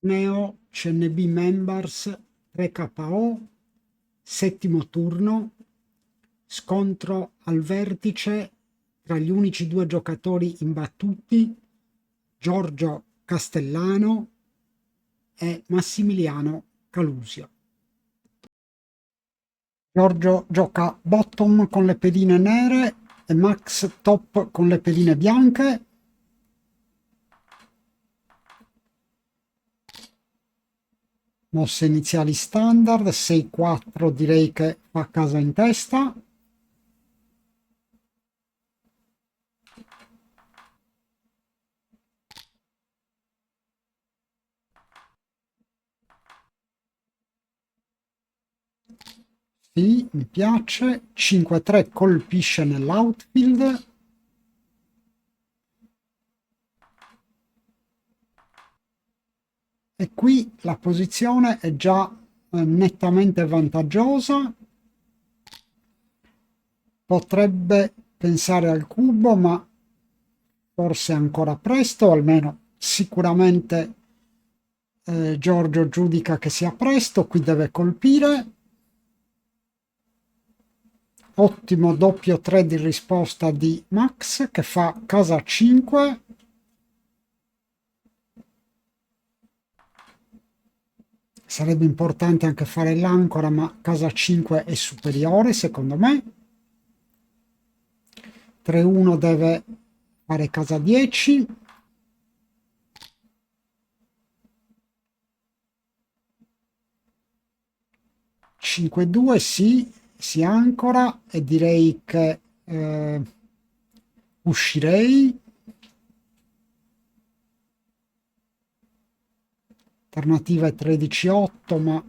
Torneo CNB Members 3KO, settimo turno, scontro al vertice tra gli unici due giocatori imbattuti, Giorgio Castellano e Massimiliano Calusio. Giorgio gioca bottom con le pedine nere e Max top con le pedine bianche. Mosse iniziali standard, 6-4 direi che fa casa in testa. Sì, mi piace. 5-3 colpisce nell'outfield. E qui la posizione è già nettamente vantaggiosa. Potrebbe pensare al cubo, ma forse ancora presto, almeno sicuramente Giorgio giudica che sia presto, qui deve colpire. Ottimo doppio 3 di risposta di Max che fa casa 5. Sarebbe importante anche fare l'ancora, ma casa 5 è superiore secondo me. 3-1 deve fare casa 10. Cinque 2 sì, si ancora e direi che uscirei. Alternativa è 13-8, ma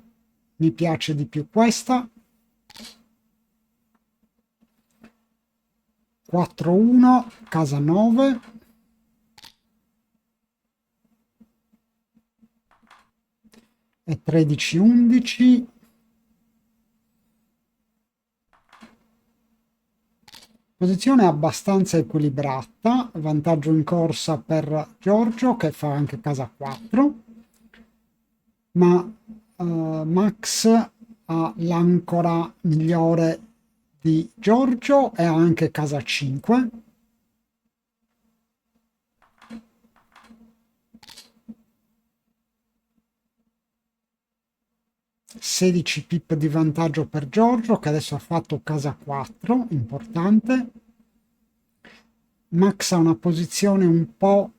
mi piace di più questa. 4-1, casa 9. E 13-11. Posizione abbastanza equilibrata, vantaggio in corsa per Giorgio che fa anche casa 4, ma Max ha l'ancora migliore di Giorgio e ha anche casa 5. Sedici pip di vantaggio per Giorgio che adesso ha fatto casa 4, importante. Max ha una posizione un po'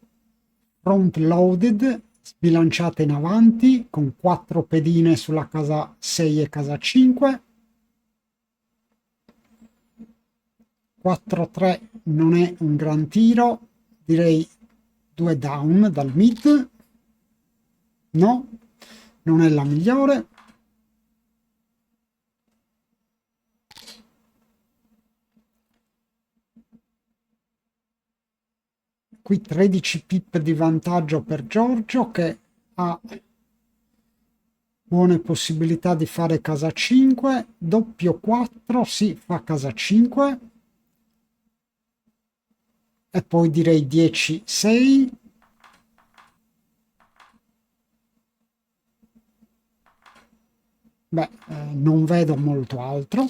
front loaded, sbilanciata in avanti, con 4 pedine sulla casa 6 e casa 5. 4-3 non è un gran tiro, direi 2 down dal mid. No, non è la migliore. Qui 13 pip di vantaggio per Giorgio che ha buone possibilità di fare casa 5, doppio 4, sì, fa casa 5. E poi direi 10-6. Beh, non vedo molto altro.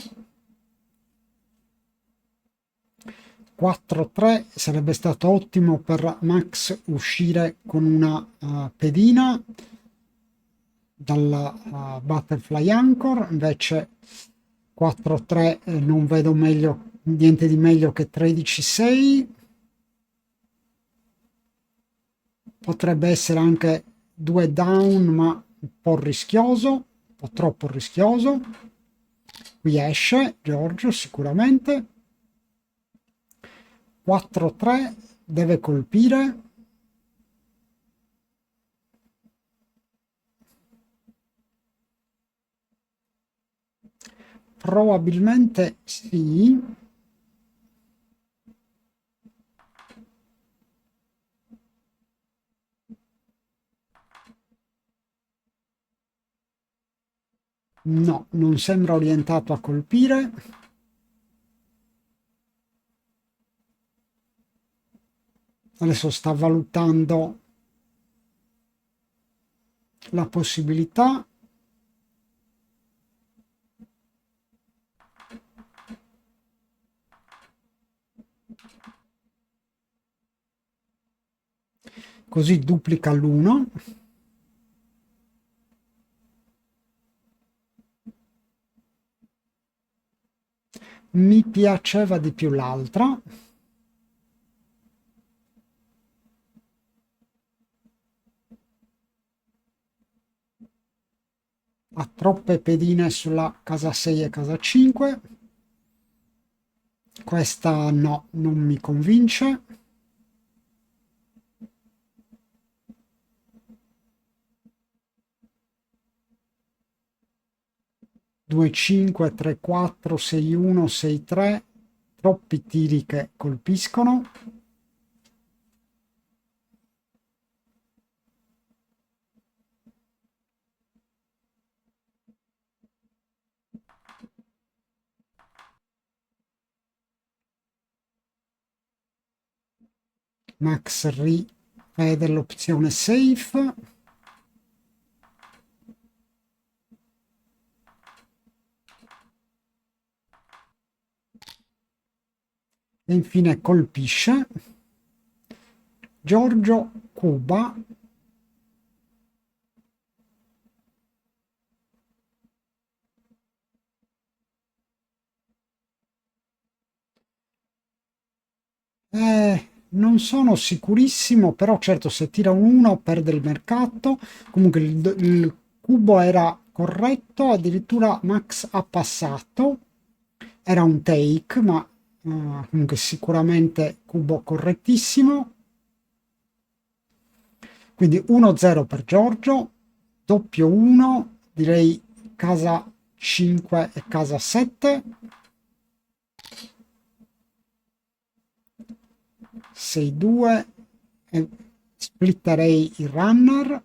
4-3 sarebbe stato ottimo per Max uscire con una pedina dalla Butterfly Anchor, invece 4-3 non vedo meglio, niente di meglio che 13-6. Potrebbe essere anche 2 down, ma un po' rischioso, un po' troppo rischioso. Qui esce Giorgio sicuramente. 4-3 deve colpire. Probabilmente sì. No, non sembra orientato a colpire. Adesso sta valutando la possibilità così duplica l'1. Mi piaceva di più l'altra. Ha troppe pedine sulla casa 6 e casa 5. Questa no, non mi convince. 2, 5, 3, 4, 6, 1, 6, 3. Troppi tiri che colpiscono. Max rivede l'opzione safe. E infine colpisce. Giorgio cuba. Non sono sicurissimo, però certo se tira un 1 perde il mercato. Comunque il cubo era corretto, addirittura Max ha passato. Era un take, ma comunque sicuramente cubo correttissimo. Quindi 1-0 per Giorgio, doppio 1, direi casa 5 e casa 7. 6-2 e splitterei il runner.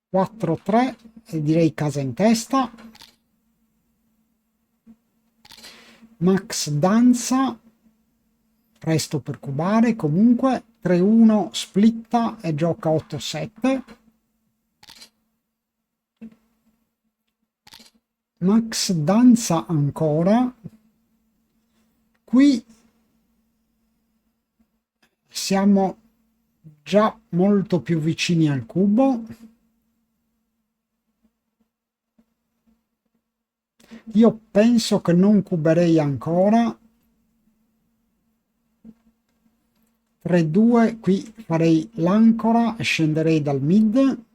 Quattro 3 e direi casa in testa. Max danza, presto per cubare, comunque 3-1 splitta e gioca 8-7. Max danza ancora. Qui siamo già molto più vicini al cubo. Io penso che non cuberei ancora. 3-2, qui farei l'ancora e scenderei dal mid.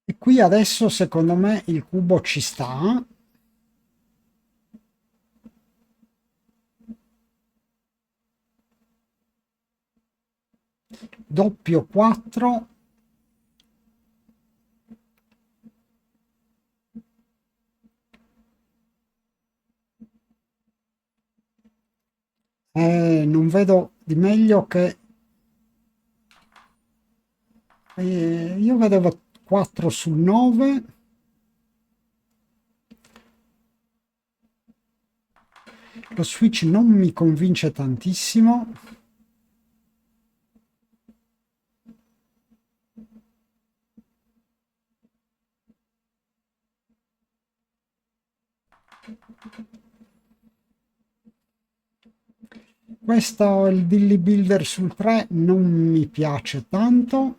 E qui adesso secondo me il cubo ci sta. Doppio 4. Non vedo di meglio che io vedevo 4 su 9. Lo switch non mi convince tantissimo. Questo, il Dilly Builder sul 3, non mi piace tanto.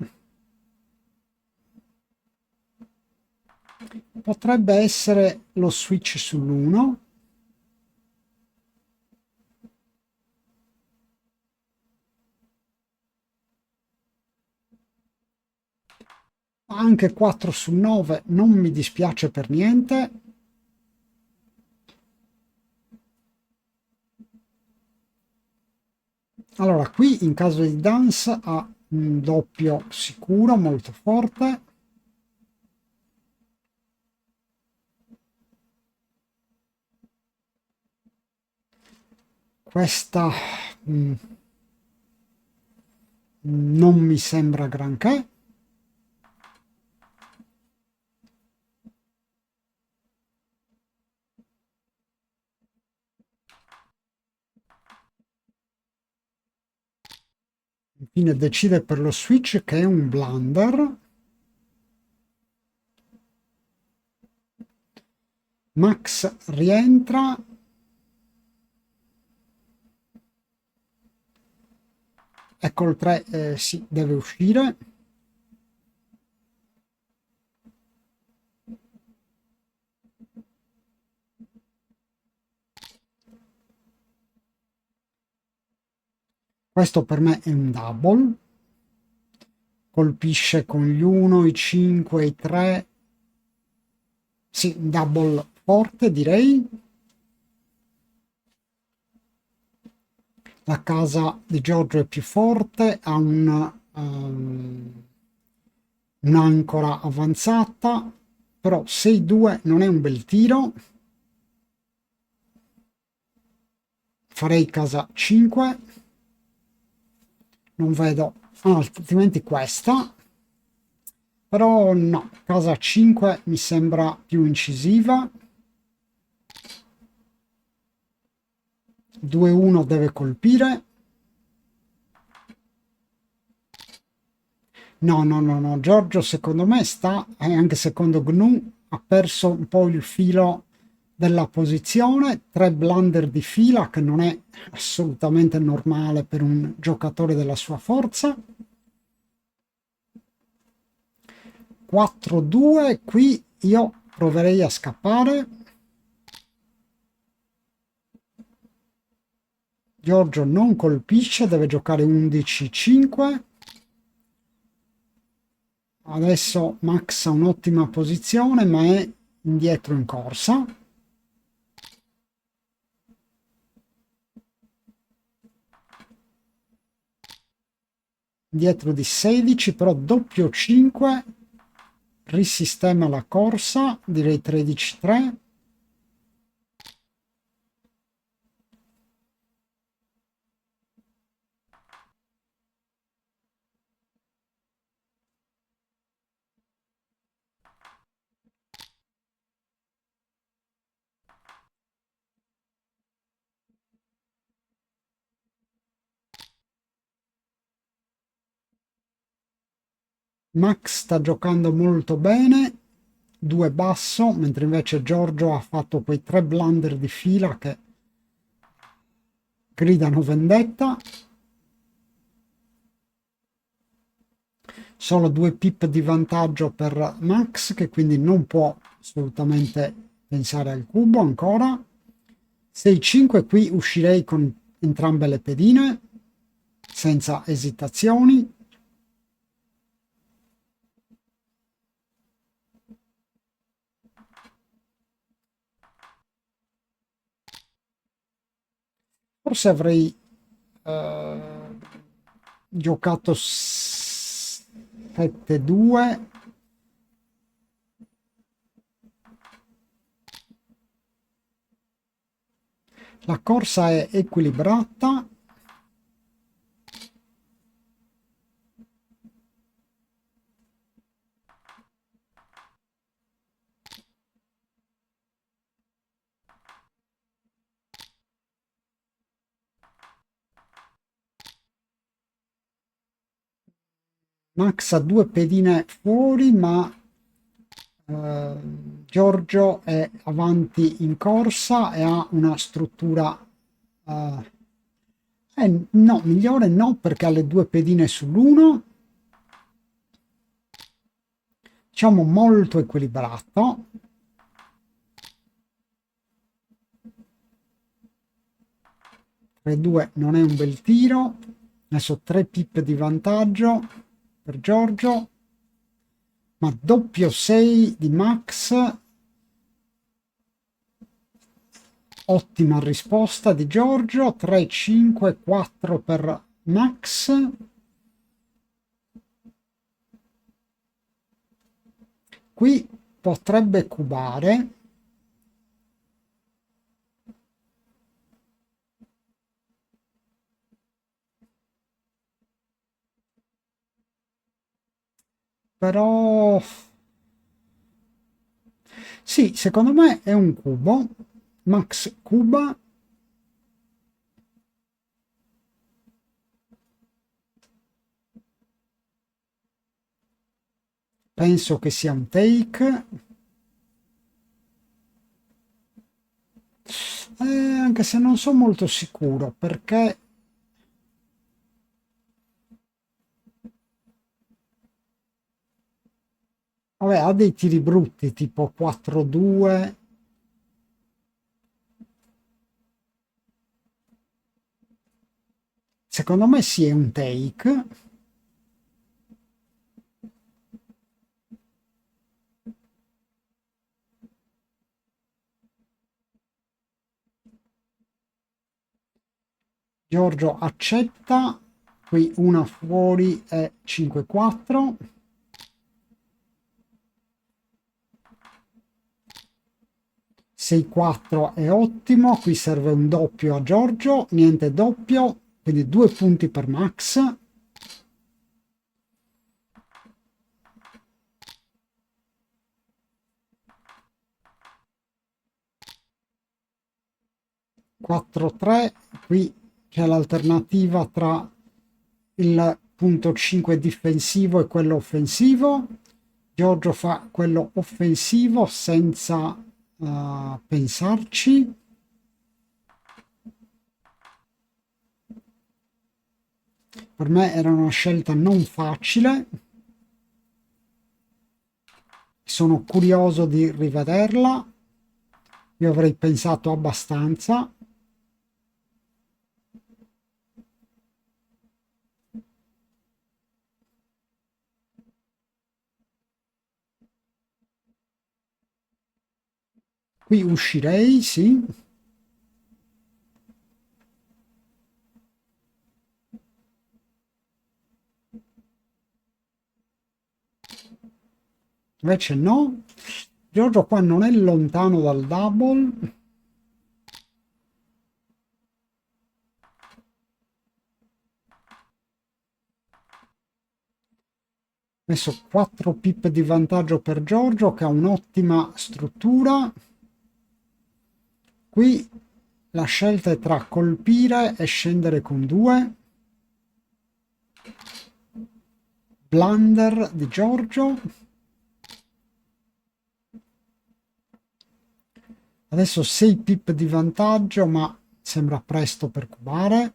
Potrebbe essere lo switch sull'1. Anche 4 su 9 non mi dispiace per niente. Allora, qui in caso di dance ha un doppio sicuro, molto forte. Questa non mi sembra granché. Infine decide per lo switch, che è un blunder. Max rientra. Ecco il 3, sì, deve uscire. Questo per me è un double. Colpisce con gli 1, i 5, i 3. Sì, un double forte, direi. La casa di Giorgio è più forte, ha un'ancora avanzata, però 6-2 non è un bel tiro. Farei casa 5. Non vedo, altrimenti questa. Però no, casa 5 mi sembra più incisiva. 2-1 deve colpire. No, no, no, no, Giorgio secondo me sta, e anche secondo GNU, ha perso un po' il filo della posizione, 3 blunder di fila, che non è assolutamente normale per un giocatore della sua forza. 4-2, qui io proverei a scappare. Giorgio non colpisce, deve giocare 11-5. Adesso Max ha un'ottima posizione, ma è indietro in corsa. Dietro di 16, però doppio 5 risistema la corsa, direi 13-3. Max sta giocando molto bene, 2 basso, mentre invece Giorgio ha fatto quei 3 blunder di fila che gridano vendetta. Solo 2 pip di vantaggio per Max, che quindi non può assolutamente pensare al cubo ancora. 6-5, qui uscirei con entrambe le pedine senza esitazioni. Forse avrei giocato 7-2. La corsa è equilibrata. Max ha 2 pedine fuori, ma Giorgio è avanti in corsa e ha una struttura no, migliore no, perché ha le 2 pedine sull'1, diciamo molto equilibrato. 3-2 non è un bel tiro. Adesso 3 pip di vantaggio per Giorgio, ma doppio 6 di Max. Ottima risposta di Giorgio. 3-5-4 per Max. Qui potrebbe cubare. però sì, secondo me è un cubo. Max cuba. Penso che sia un take. Anche se non sono molto sicuro perché vabbè, ha dei tiri brutti tipo 4-2. Secondo me sì, è un take. Giorgio accetta. Qui una fuori è 5-4. 6-4 è ottimo. Qui serve un doppio a Giorgio. Niente doppio. Quindi 2 punti per Max. 4-3, qui c'è l'alternativa tra il punto 5 difensivo e quello offensivo. Giorgio fa quello offensivo senza pensarci. Per me era una scelta non facile. Sono curioso di rivederla. Io avrei pensato abbastanza. Qui uscirei, sì. Invece no. Giorgio qua non è lontano dal double. Messo 4 pip di vantaggio per Giorgio che ha un'ottima struttura. Qui la scelta è tra colpire e scendere con 2. Blunder di Giorgio. Adesso 6 pip di vantaggio, ma sembra presto per cubare.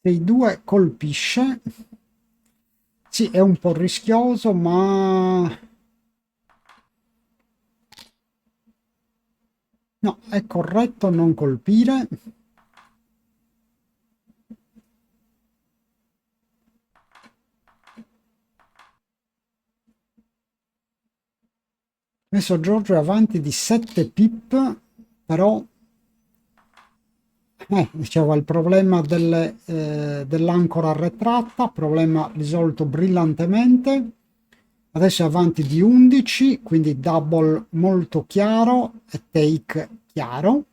Sei 2 colpisce. Sì, è un po' rischioso, ma no, è corretto non colpire. Adesso Giorgio è avanti di 7 pip, però diceva il problema dell'ancora arretrata, problema risolto brillantemente. Adesso è avanti di 11, quindi double molto chiaro e take chiaro.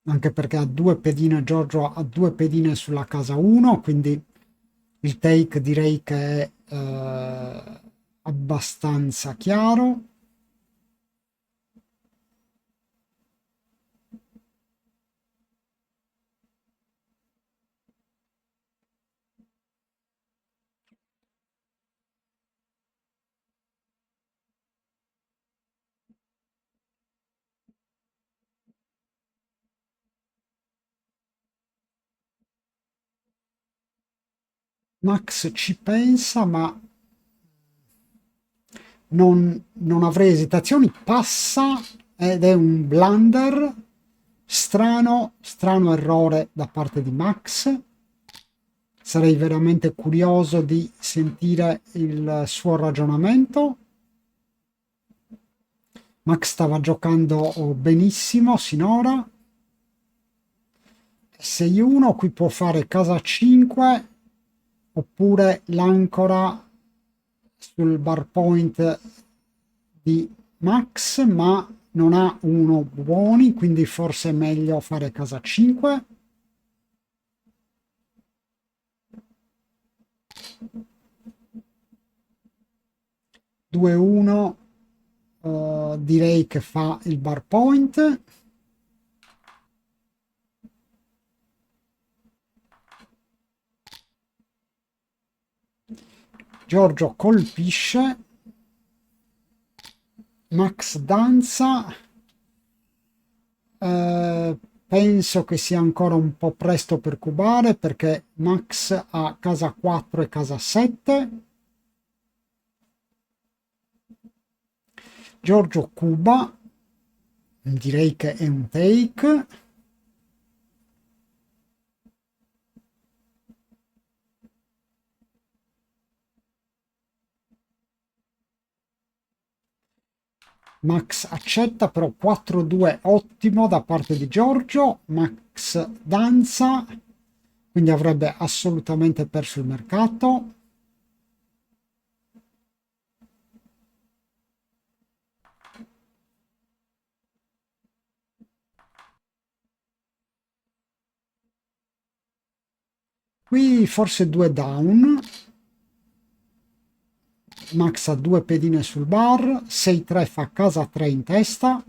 Anche perché ha 2 pedine, Giorgio ha 2 pedine sulla casa 1, quindi il take direi che è abbastanza chiaro. Max ci pensa, ma non avrei esitazioni, passa ed è un blunder, strano errore da parte di Max. Sarei veramente curioso di sentire il suo ragionamento. Max stava giocando benissimo sinora. 6-1, qui può fare casa 5 oppure l'ancora sul bar point di Max, ma non ha uno buoni, quindi forse è meglio fare casa 5. Due 1, direi che fa il bar point. Giorgio colpisce, Max danza. Penso che sia ancora un po' presto per cubare perché Max ha casa 4 e casa 7. Giorgio cuba, direi che è un take. Max accetta, però 4-2 ottimo da parte di Giorgio. Max danza, quindi avrebbe assolutamente perso il mercato. Qui forse 2 down. Max ha 2 pedine sul bar, 6-3 fa casa 3 in testa.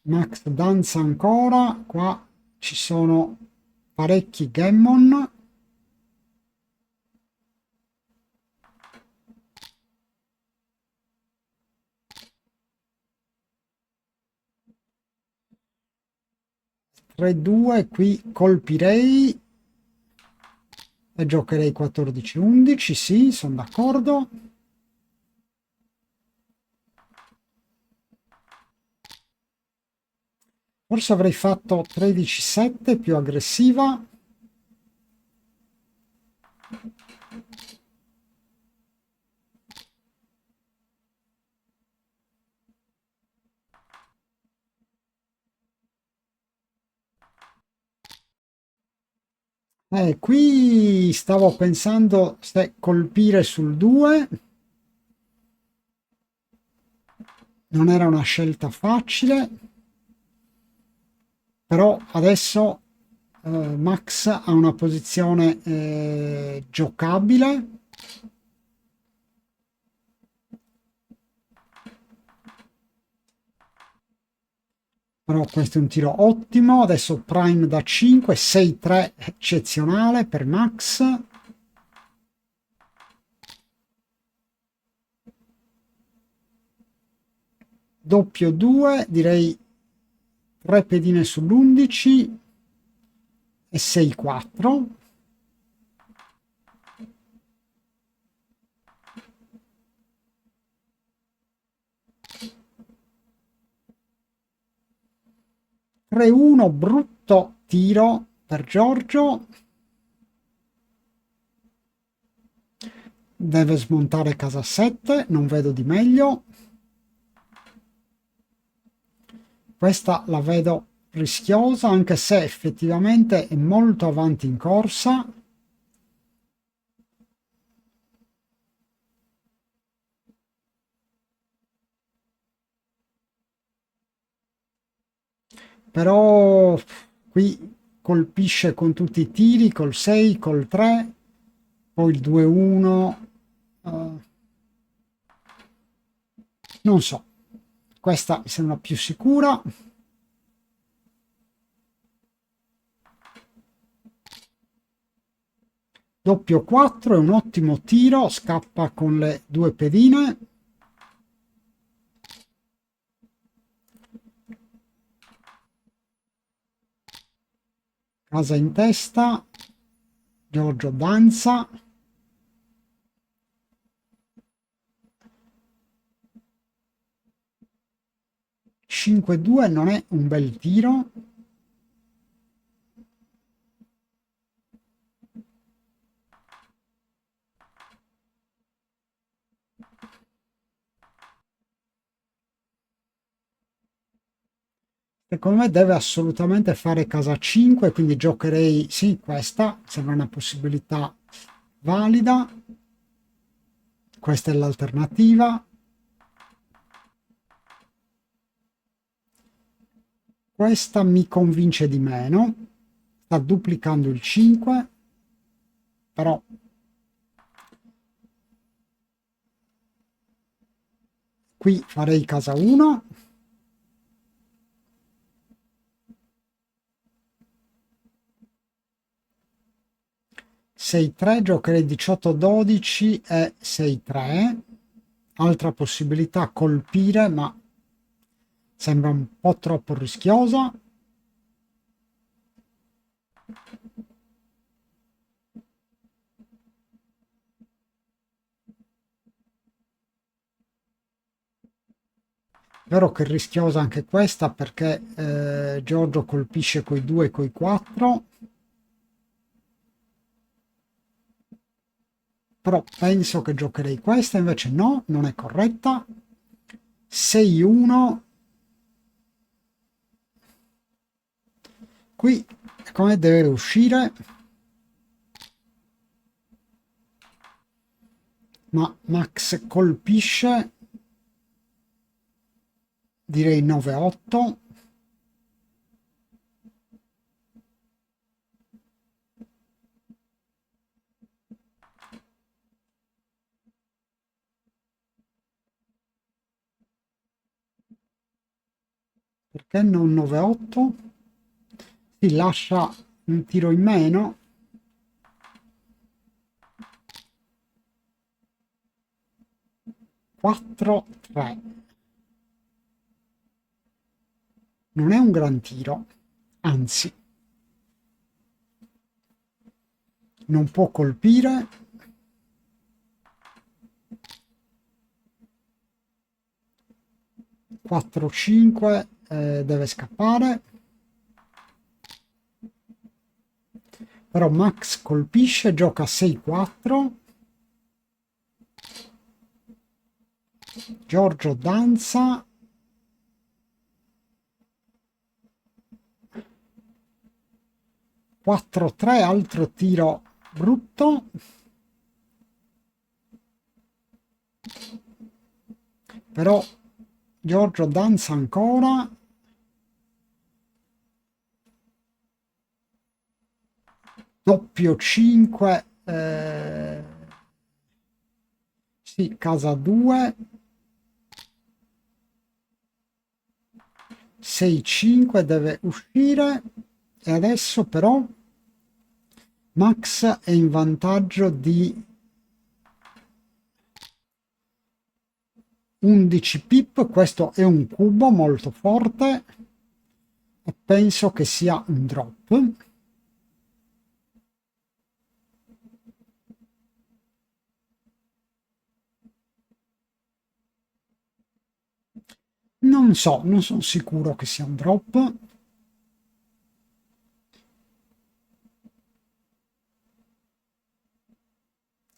Max danza ancora, qua ci sono parecchi gammon. Tre 2, qui colpirei e giocherei 14-11, sì, sono d'accordo. Forse avrei fatto 13-7 più aggressiva. Qui stavo pensando se colpire sul 2. Non era una scelta facile, però adesso Max ha una posizione giocabile. Però questo è un tiro ottimo. Adesso prime da 5, 6-3 eccezionale per Max. Doppio 2, direi 3 pedine sull'11 e 6-4. Tre 1, brutto tiro per Giorgio. Deve smontare casa 7, non vedo di meglio. Questa la vedo rischiosa, anche se effettivamente è molto avanti in corsa. Però qui colpisce con tutti i tiri, col 6, col 3, poi il 2-1. Non so, questa mi sembra più sicura. Doppio 4 è un ottimo tiro, scappa con le 2 pedine. Casa in testa, Giorgio danza. 5-2 non è un bel tiro. Secondo me deve assolutamente fare casa 5, quindi giocherei, sì, questa sembra una possibilità valida. Questa è l'alternativa. Questa mi convince di meno. Sta duplicando il 5, però qui farei casa 1. 6-3, giocherei 18-12 e 6-3. Altra possibilità, colpire, ma sembra un po' troppo rischiosa. Vero che è rischiosa anche questa perché Giorgio colpisce coi 2 e coi 4. Però penso che giocherei questa, invece no, non è corretta. 6-1. Qui come deve uscire, ma Max colpisce, direi 9-8. Perché non 9-8? Si lascia un tiro in meno. 4-3. Non è un gran tiro, anzi, non può colpire. 4-5, deve scappare. Però Max colpisce, gioca 6-4. Giorgio danza. 4-3, altro tiro brutto. Però Giorgio danza ancora. Doppio 5. Sì, casa 2. 6-5 deve uscire. E adesso però Max è in vantaggio di 11 pip. Questo è un cubo molto forte e penso che sia un drop. Non so, non sono sicuro che sia un drop.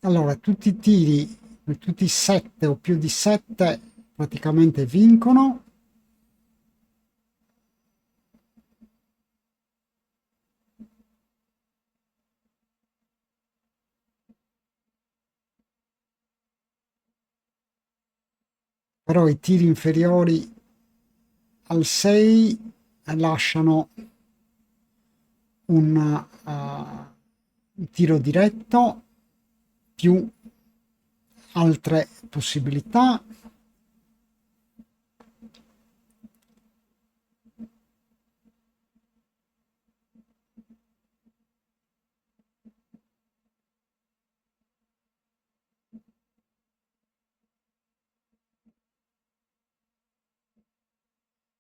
Allora, tutti i tiri, tutti i 7 o più di 7 praticamente vincono. Però i tiri inferiori al 6 lasciano un tiro diretto più altre possibilità.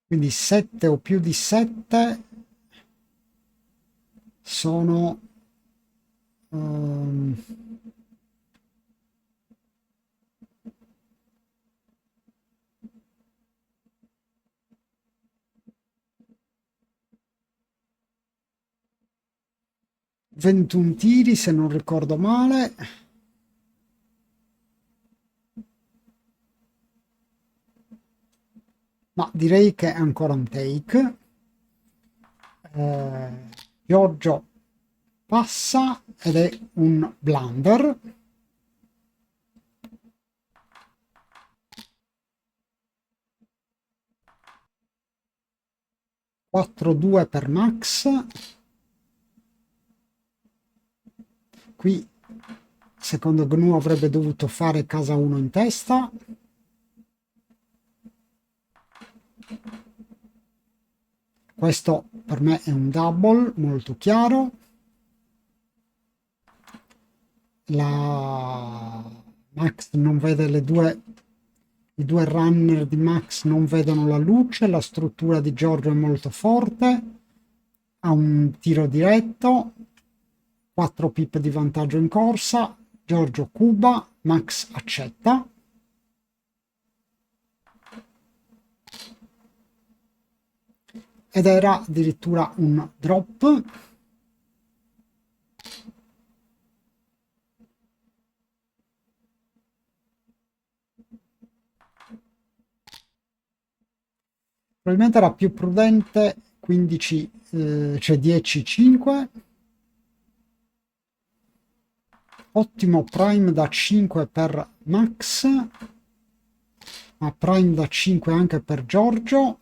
Quindi 7 o più di 7 sono 21 tiri se non ricordo male. Ma direi che è ancora un take. Giorgio passa ed è un blunder. Quattro due per Max. Qui secondo GNU avrebbe dovuto fare casa 1 in testa. Questo per me è un double molto chiaro. La Max non vede i due runner di Max non vedono la luce, la struttura di Giorgio è molto forte, ha un tiro diretto, 4 pip di vantaggio in corsa, Giorgio cuba, Max accetta. Ed era addirittura un drop. Probabilmente era più prudente 15, cioè 10-5. Ottimo prime da 5 per Max, ma prime da 5 anche per Giorgio.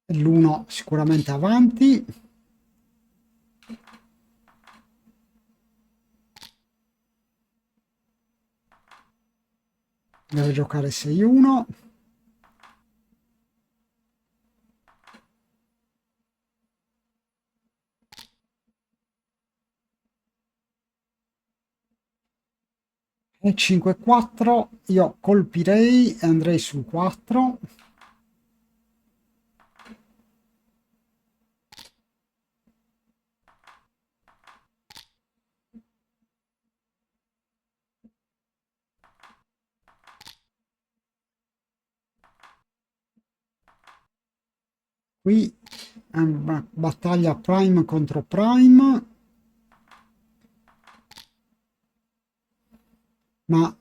L'1 sicuramente avanti. Deve giocare 6-1. E 5-4, io colpirei e andrei sul 4. Qui è una battaglia prime contro prime, ma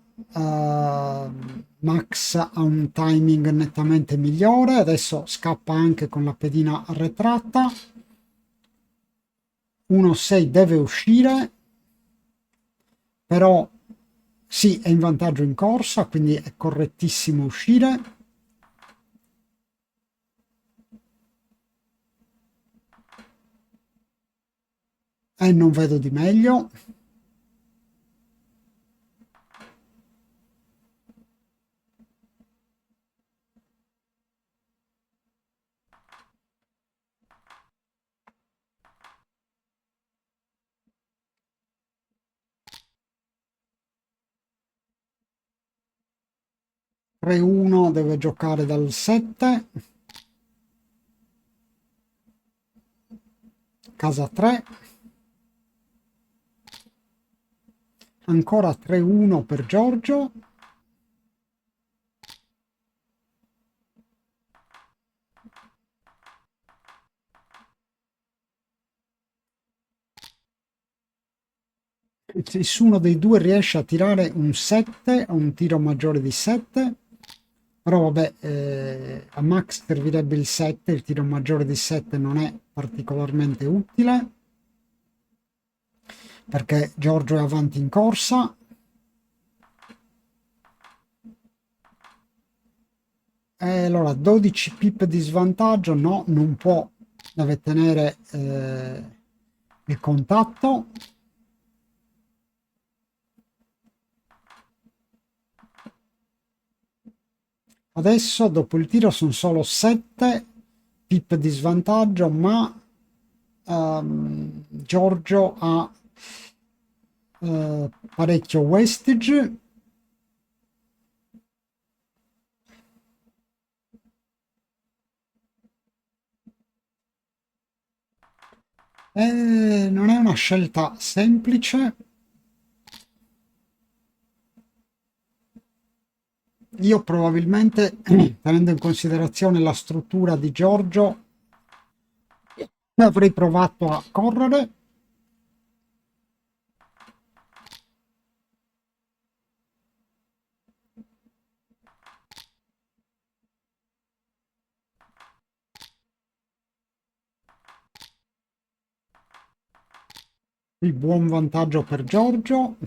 Max ha un timing nettamente migliore. Adesso scappa anche con la pedina arretrata. 1-6 deve uscire, però sì, è in vantaggio in corsa, quindi è correttissimo uscire. E non vedo di meglio. Re 1 deve giocare dal 7. Casa 3. Ancora 3-1 per Giorgio. Nessuno dei due riesce a tirare un 7 o un tiro maggiore di 7. Però vabbè, a Max servirebbe il 7, il tiro maggiore di 7 non è particolarmente utile, perché Giorgio è avanti in corsa. E allora 12 pip di svantaggio, no, non può, deve tenere il contatto. Adesso dopo il tiro sono solo 7 pip di svantaggio, ma Giorgio ha parecchio wastage. Non è una scelta semplice. Io probabilmente, tenendo in considerazione la struttura di Giorgio, avrei provato a correre. Qui buon vantaggio per Giorgio.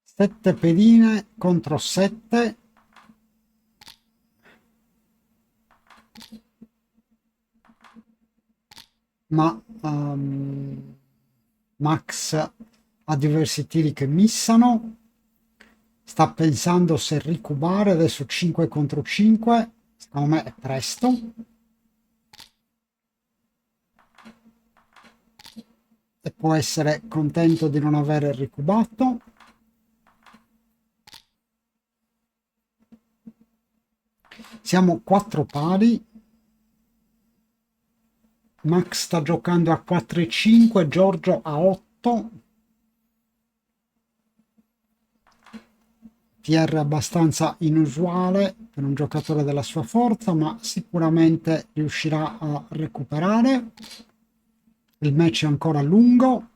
Sette pedine contro 7. Ma Max ha diversi tiri che missano. Sta pensando se ricubare. Adesso 5 contro 5. Secondo me è presto. E può essere contento di non aver ricubato. Siamo 4 pari. Max sta giocando a 4 e 5, Giorgio a 8. TR abbastanza inusuale per un giocatore della sua forza, ma sicuramente riuscirà a recuperare. Il match è ancora lungo.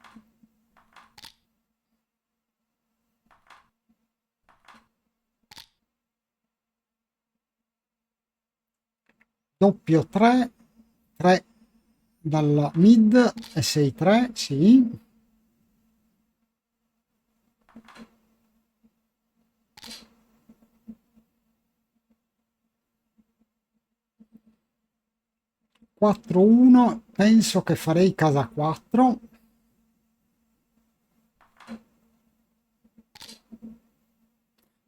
Doppio 3, 3 dal mid e 6-3, sì. Quattro 1, penso che farei casa 4.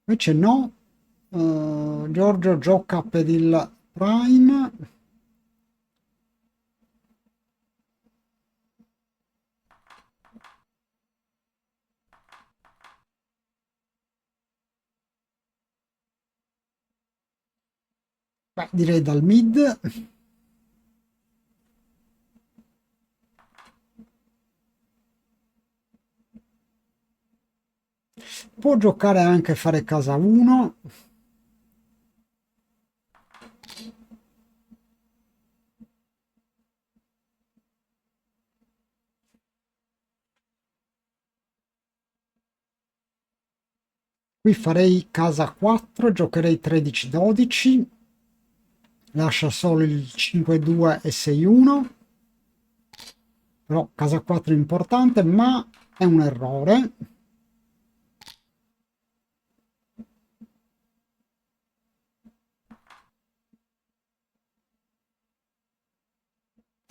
Invece no, Giorgio gioca per il prime. Beh, direi dal mid. Può giocare anche fare casa 1. Qui farei casa 4, giocherei 13-12. Lascia solo il 5-2 e 6-1. Però casa 4 è importante, ma è un errore.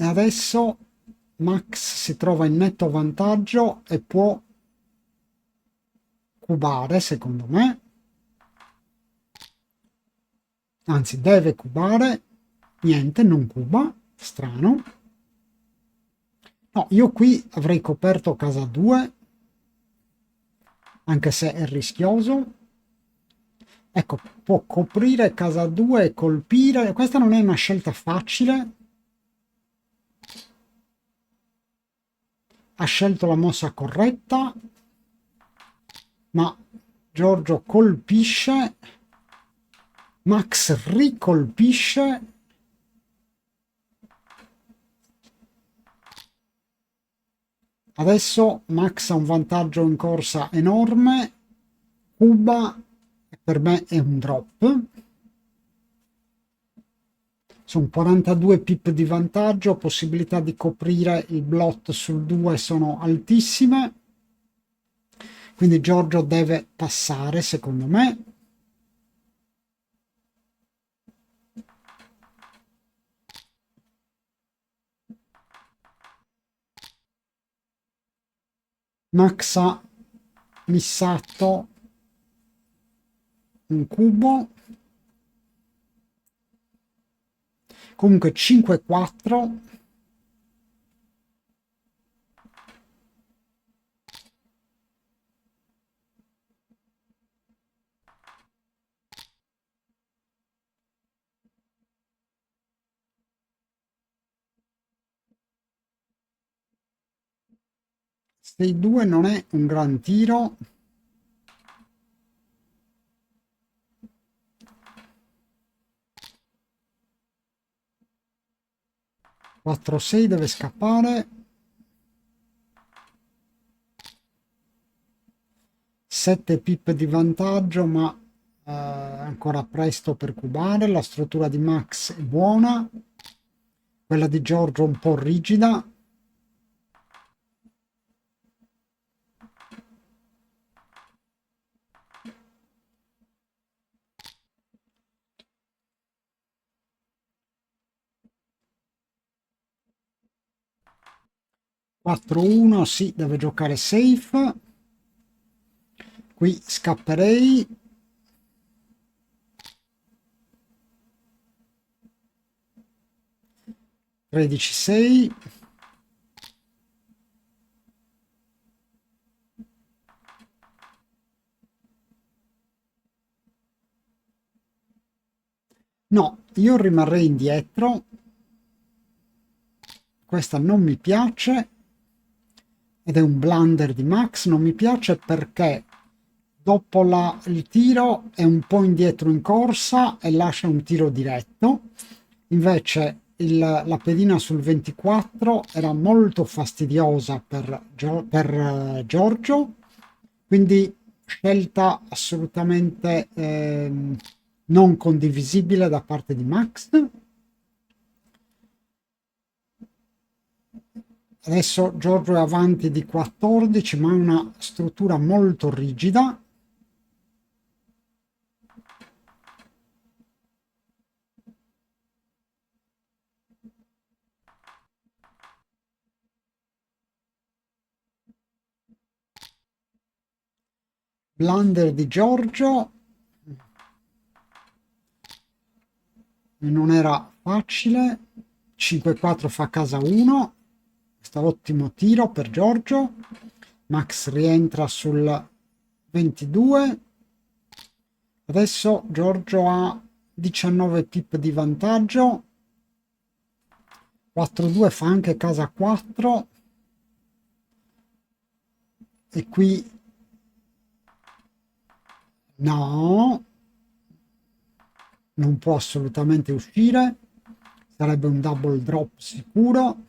E adesso Max si trova in netto vantaggio e può cubare, secondo me. Anzi, deve cubare. Niente, non cuba. Strano. No, io qui avrei coperto casa 2, anche se è rischioso. Ecco, può coprire casa 2 e colpire. Questa non è una scelta facile. Ha scelto la mossa corretta, ma Giorgio colpisce. Max ricolpisce. Adesso Max ha un vantaggio in corsa enorme. Cuba per me è un drop. Sono 42 pip di vantaggio, possibilità di coprire il blot sul 2 sono altissime, quindi Giorgio deve passare secondo me. Max ha missato un cubo, comunque 5-4. Se 2 non è un gran tiro. Quattro 6 deve scappare. 7 pip di vantaggio, ma ancora presto per cubare. La struttura di Max è buona, quella di Giorgio un po' rigida. Quattro uno, sì, deve giocare safe. Qui scapperei. Tredici sei. No, io rimarrei indietro. Questa non mi piace. Ed è un blunder di Max. Non mi piace perché dopo il tiro è un po' indietro in corsa e lascia un tiro diretto. Invece la pedina sul 24 era molto fastidiosa per Giorgio, quindi scelta assolutamente non condivisibile da parte di Max. Adesso Giorgio è avanti di 14, ma ha una struttura molto rigida. Blunder di Giorgio non era facile. 5-4 fa casa 1. Questo ottimo tiro per Giorgio. Max rientra sul 22. Adesso Giorgio ha 19 pip di vantaggio. 4-2 fa anche casa 4. E qui no, non può assolutamente uscire. Sarebbe un double drop sicuro.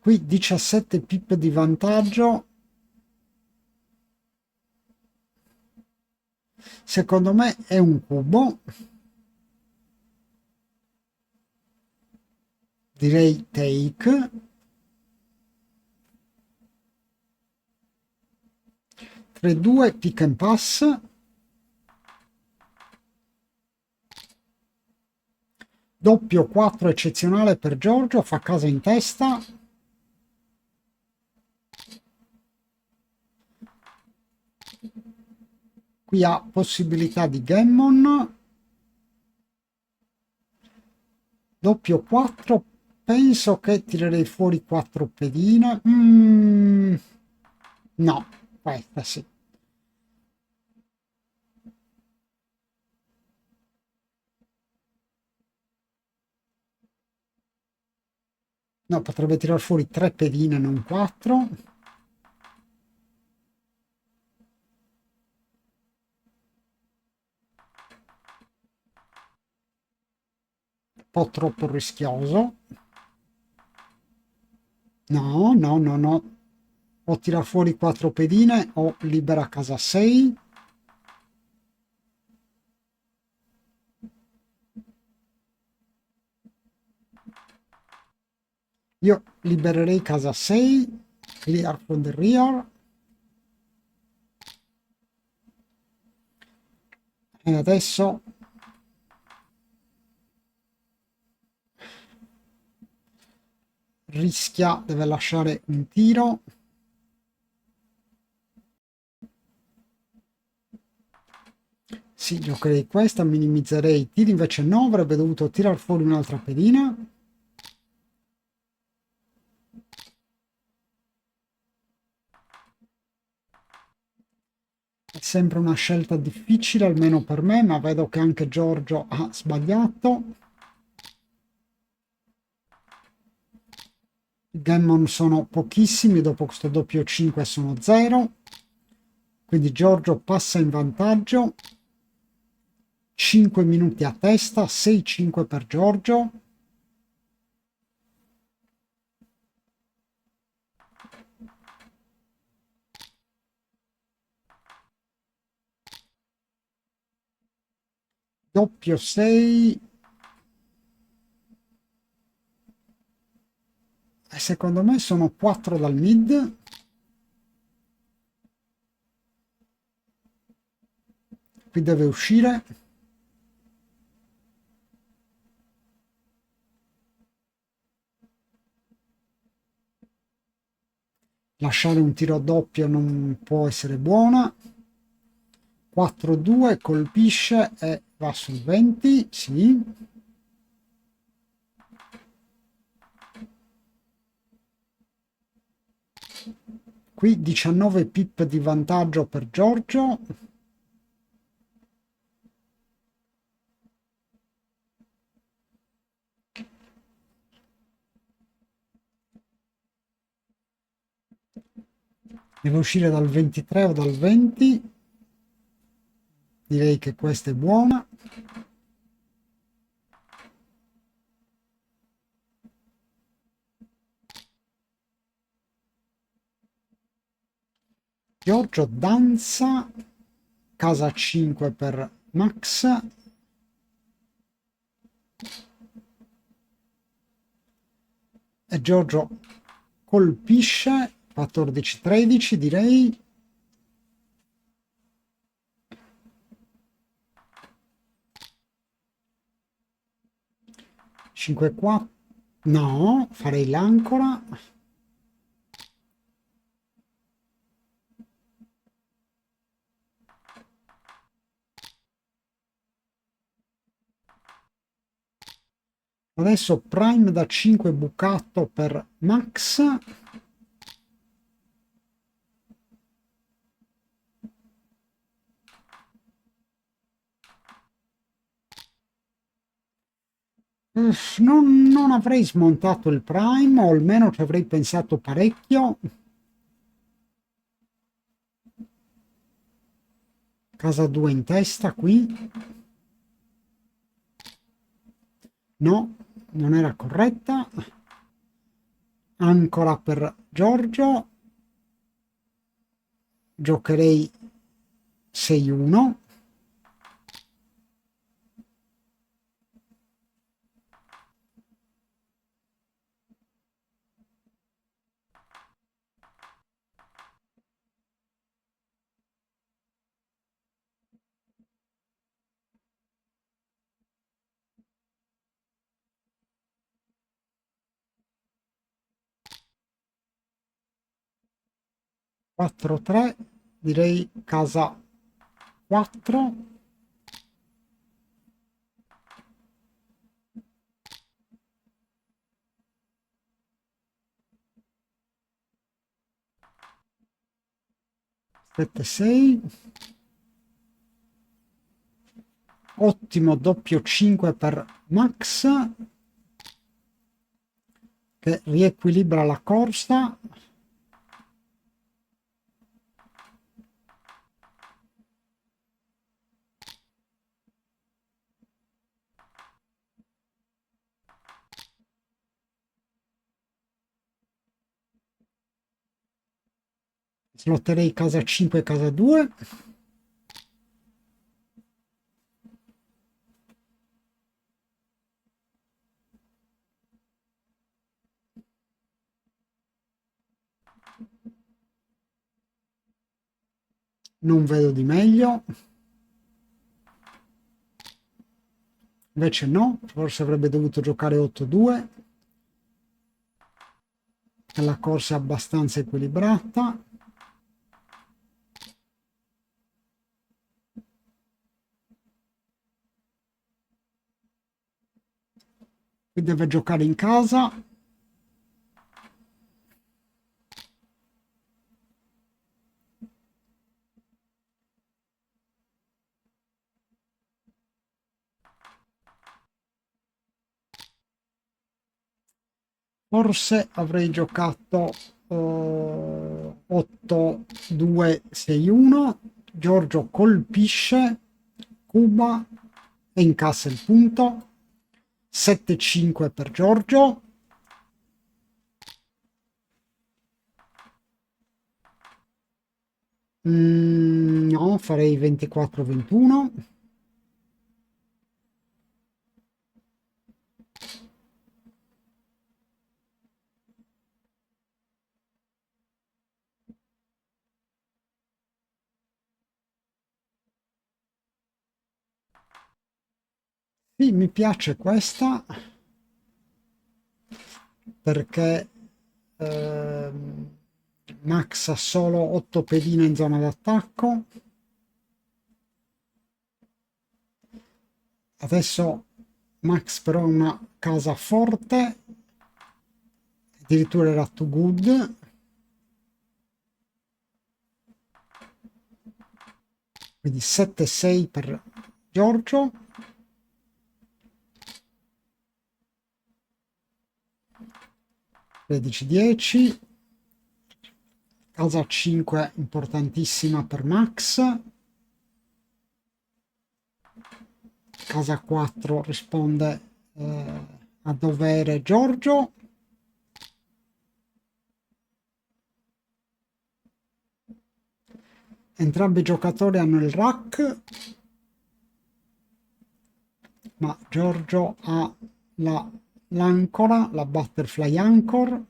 Qui 17 pip di vantaggio. Secondo me è un cubo. Direi take. 3-2 pick and pass. Doppio 4 eccezionale per Giorgio, fa casa in testa. Qui ha possibilità di gammon. Doppio 4, penso che tirerei fuori 4 pedine. No, questa sì. No, potrebbe tirare fuori 3 pedine, non 4. Un po' troppo rischioso. No, no, no, no. O tira fuori 4 pedine o libera casa 6. Io libererei casa 6. Clear from the rear. E adesso rischia, deve lasciare un tiro. Sì, giocherei questa, minimizzerei i tiri, invece no, avrebbe dovuto tirar fuori un'altra pedina. È sempre una scelta difficile, almeno per me, ma vedo che anche Giorgio ha sbagliato. I gammon sono pochissimi, dopo questo doppio 5 sono 0. Quindi Giorgio passa in vantaggio. 5 minuti a testa, 6-5 per Giorgio. doppio 6. E secondo me sono 4 dal mid. Qui deve uscire. Lasciare un tiro doppio non può essere buona. 4-2, colpisce e va sul 20, sì. Qui 19 pip di vantaggio per Giorgio. Deve uscire dal 23 o dal 20. Direi che questa è buona. Giorgio danza. Casa 5 per Max. E Giorgio colpisce. 14-13 direi. 5-4. No, farei l'ancora. Adesso prime da 5 bucato per Max. Non avrei smontato il prime, o almeno ci avrei pensato parecchio. Casa 2 in testa qui. No, non era corretta. Ancora per Giorgio. Giocherei 6-1. Quattro 3, direi casa 4. Sette 6. Ottimo doppio 5 per Max, che riequilibra la corsa. Slotterei casa 5 e casa 2. Non vedo di meglio. Invece no, forse avrebbe dovuto giocare 8-2. La corsa è abbastanza equilibrata. Qui deve giocare in casa. Forse avrei giocato 8-2-6-1. Giorgio colpisce, Cuba e incassa il punto. 7-5 per Giorgio. No, farei 24-21. Sì, mi piace questa perché Max ha solo 8 pedine in zona d'attacco. Adesso Max però è una casa forte, addirittura era too good. Quindi 7-6 per Giorgio. 13-10. Casa 5 importantissima per Max. Casa 4 risponde a dovere Giorgio. Entrambi i giocatori hanno il rack, ma Giorgio ha l'ancora, la Butterfly Anchor.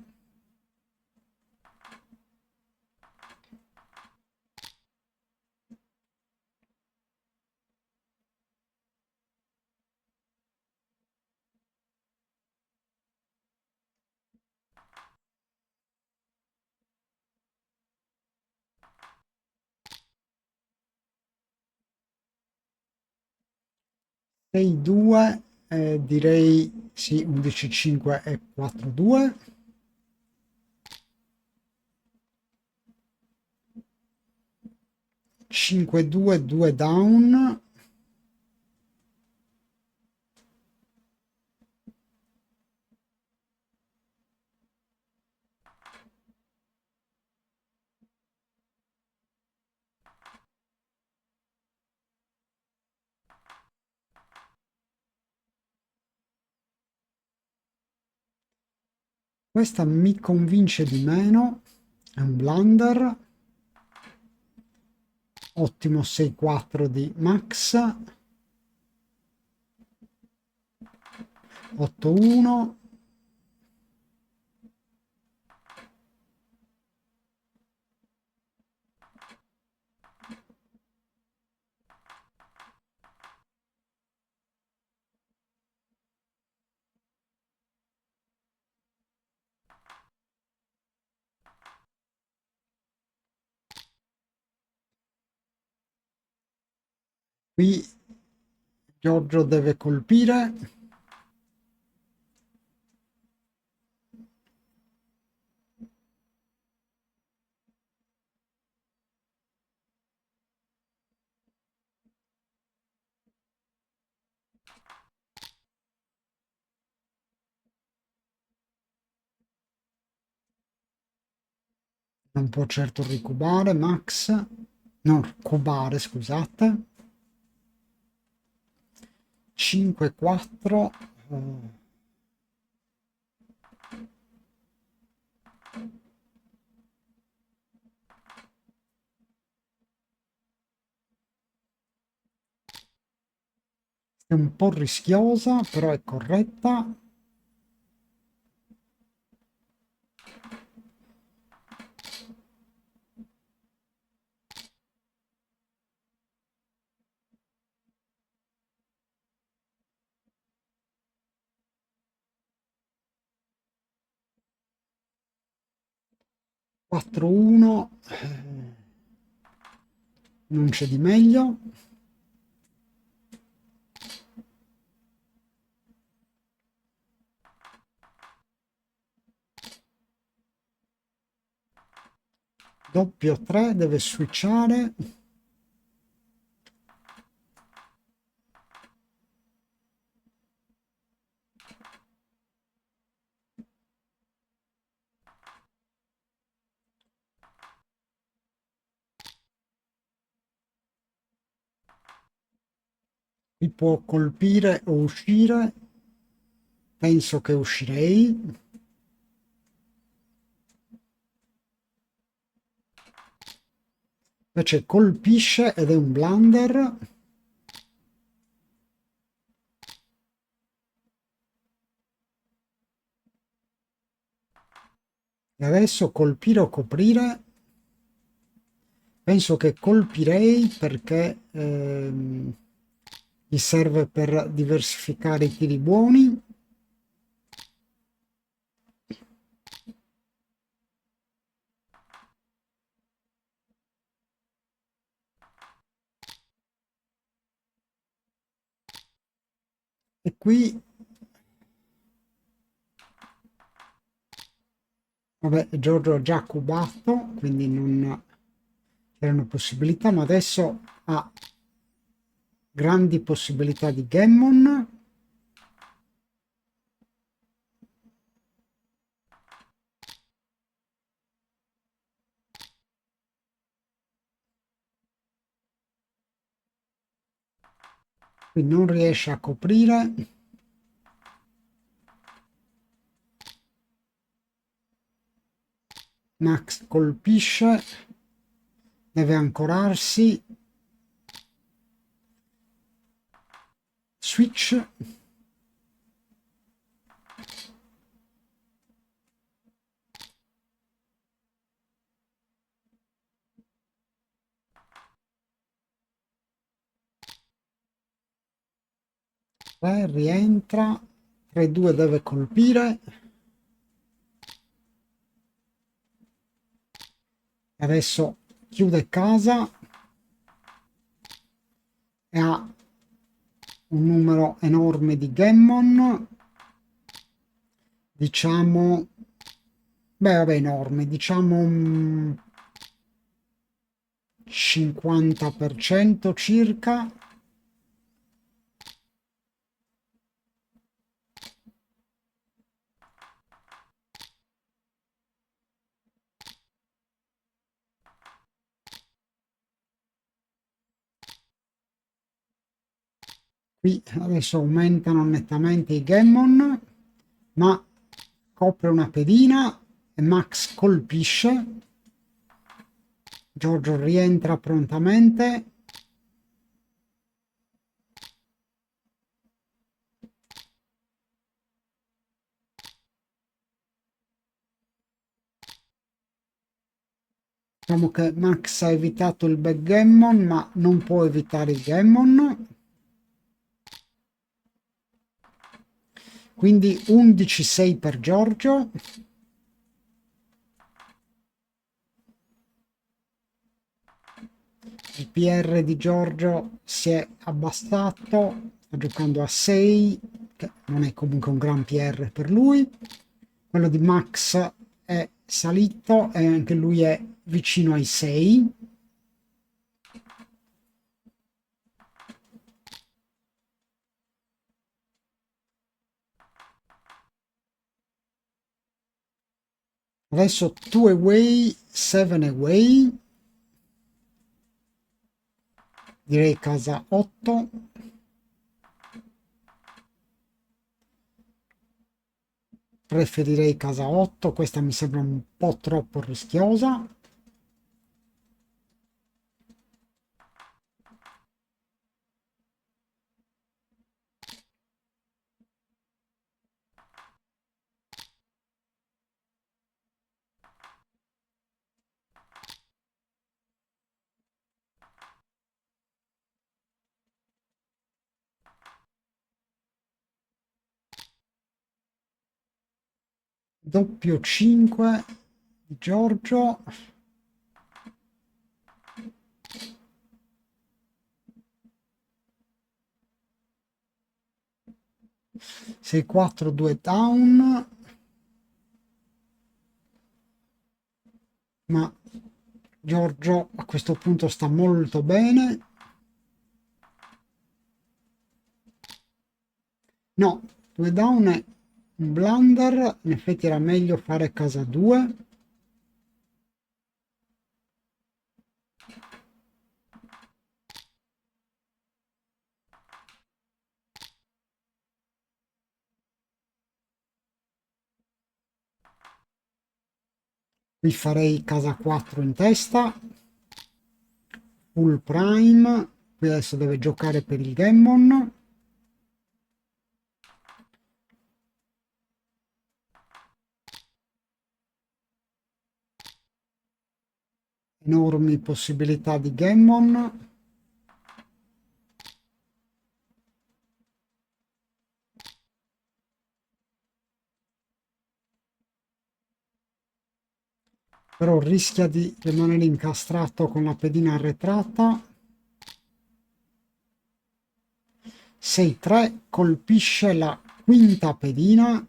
Sei 2, direi sì, 11-5 e 4-2. Cinque 2, 2 down. Questa mi convince di meno, è un blunder. Ottimo 6-4 di Max. 8-1. Qui Giorgio deve colpire. Non può certo ricubare Max. No, cubare, scusate. 5-4. È un po' rischiosa, però è corretta. Quattro 1. Non c'è di meglio. Doppio 3, deve switchare. Qui può colpire o uscire. Penso che uscirei. Invece colpisce ed è un blunder. E adesso colpire o coprire? Penso che colpirei perché gli serve per diversificare i tiri buoni. E qui, vabbè, Giorgio ha già cubato, quindi non c'erano possibilità, ma adesso ha grandi possibilità di Gammon. Qui non riesce a coprire. Max colpisce, deve ancorarsi. Switch. Rientra. 3-2 deve colpire. Adesso chiude casa e ha un numero enorme di Gammon, diciamo, beh vabbè enorme, diciamo un 50% circa. Qui adesso aumentano nettamente i Gammon, ma copre una pedina e Max colpisce. Giorgio rientra prontamente. Diciamo che Max ha evitato il backgammon, ma non può evitare il gammon. Quindi 11-6 per Giorgio. Il PR di Giorgio si è abbassato, sta giocando a 6, che non è comunque un gran PR per lui. Quello di Max è salito e anche lui è vicino ai 6. Adesso 2 away, 7 away. Direi casa 8. Preferirei casa 8, questa mi sembra un po' troppo rischiosa. Doppio 5 di Giorgio. Sei 4 2 down, ma Giorgio a questo punto sta molto bene. No, 2 down è un blunder, in effetti era meglio fare casa 2. Qui farei casa 4 in testa, full prime. Qui adesso deve giocare per il gammon. Enormi possibilità di gammon. però rischia di rimanere incastrato con la pedina arretrata. 6-3, colpisce la quinta pedina.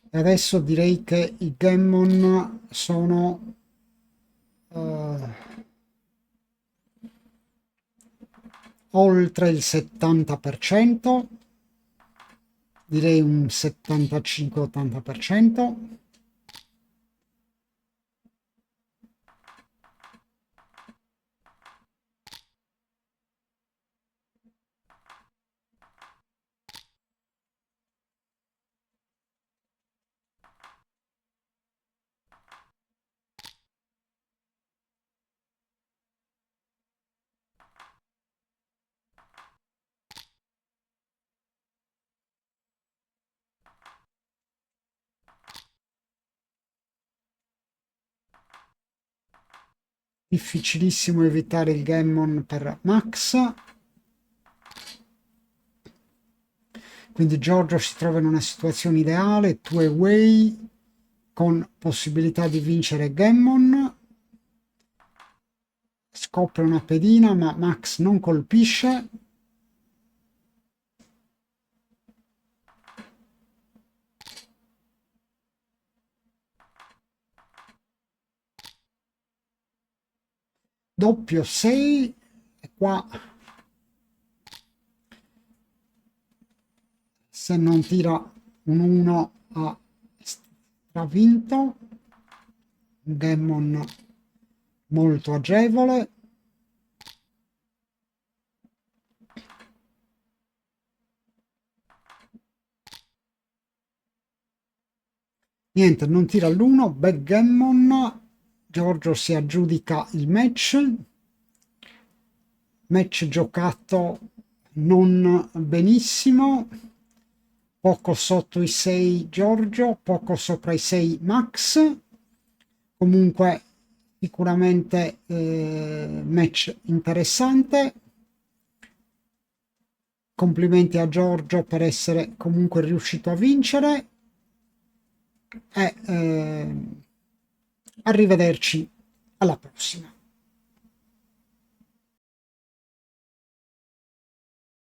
E adesso direi che i Gammon sono oltre il 70%, direi un 75-80%. Difficilissimo evitare il Gammon per Max. Quindi Giorgio si trova in una situazione ideale, two away, con possibilità di vincere Gammon. Scopre una pedina, ma Max non colpisce. Doppio 6, e qua se non tira un 1 ha stravinto. Un Gammon molto agevole. Niente, non tira l'1, backgammon. Giorgio si aggiudica il match giocato non benissimo, poco sotto i 6 Giorgio, poco sopra i 6 Max. Comunque sicuramente match interessante. Complimenti a Giorgio per essere comunque riuscito a vincere e arrivederci alla prossima.